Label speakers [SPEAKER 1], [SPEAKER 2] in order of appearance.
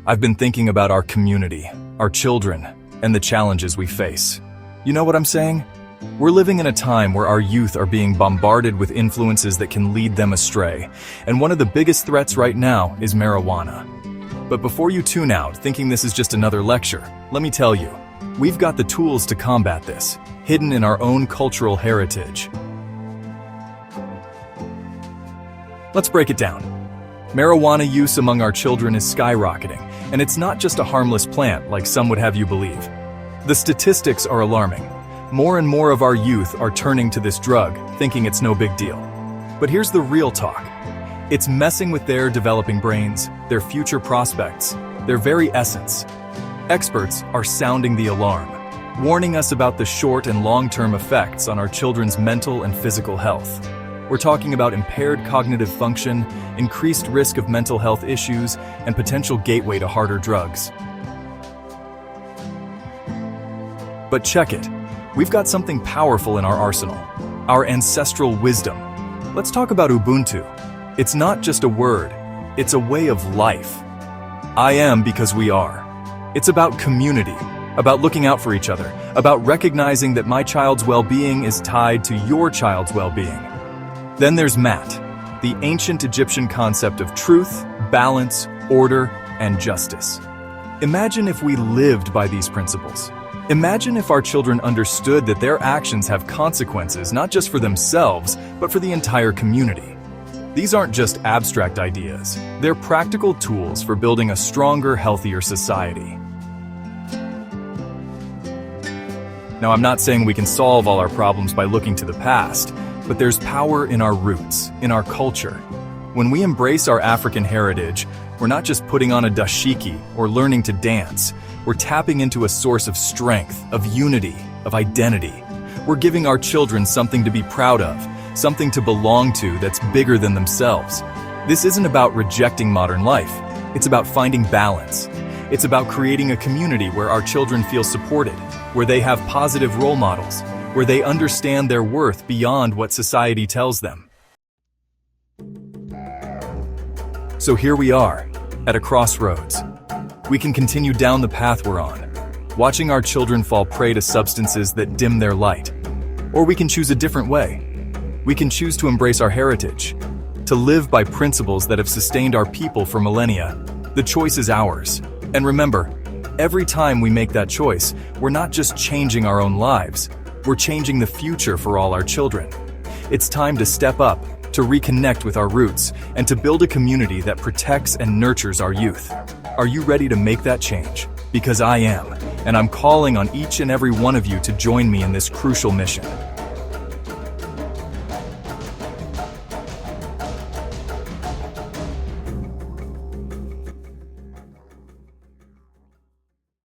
[SPEAKER 1] I've been thinking about our community, our children, and the challenges we face. You know what I'm saying? We're living in a time where our youth are being bombarded with influences that can lead them astray, and one of the biggest threats right now is marijuana. But before you tune out thinking this is just another lecture, let me tell you, we've got the tools to combat this, hidden in our own cultural heritage. Let's break it down. Marijuana use among our children is skyrocketing, and it's not just a harmless plant like some would have you believe. The statistics are alarming. More and more of our youth are turning to this drug, thinking it's no big deal. But here's the real talk. It's messing with their developing brains, their future prospects, their very essence. Experts are sounding the alarm, warning us about the short and long-term effects on our children's mental and physical health. We're talking about impaired cognitive function, increased risk of mental health issues, and potential gateway to harder drugs. But check it. We've got something powerful in our arsenal, our ancestral wisdom. Let's talk about Ubuntu. It's not just a word, it's a way of life. I am because we are. It's about community, about looking out for each other, about recognizing that my child's well-being is tied to your child's well-being. Then there's Mat, the ancient Egyptian concept of truth, balance, order, and justice. Imagine if we lived by these principles. Imagine if our children understood that their actions have consequences not just for themselves, but for the entire community. These aren't just abstract ideas. They're practical tools for building a stronger, healthier society. Now, I'm not saying we can solve all our problems by looking to the past, but there's power in our roots, in our culture. When we embrace our African heritage, we're not just putting on a dashiki or learning to dance. We're tapping into a source of strength, of unity, of identity. We're giving our children something to be proud of, something to belong to that's bigger than themselves. This isn't about rejecting modern life. It's about finding balance. It's about creating a community where our children feel supported, where they have positive role models, where they understand their worth beyond what society tells them. So here we are, at a crossroads. We can continue down the path we're on, watching our children fall prey to substances that dim their light. Or we can choose a different way. We can choose to embrace our heritage, to live by principles that have sustained our people for millennia. The choice is ours. And remember, every time we make that choice, we're not just changing our own lives, we're changing the future for all our children. It's time to step up, to reconnect with our roots, and to build a community that protects and nurtures our youth. Are you ready to make that change? Because I am, and I'm calling on each and every one of you to join me in this crucial mission.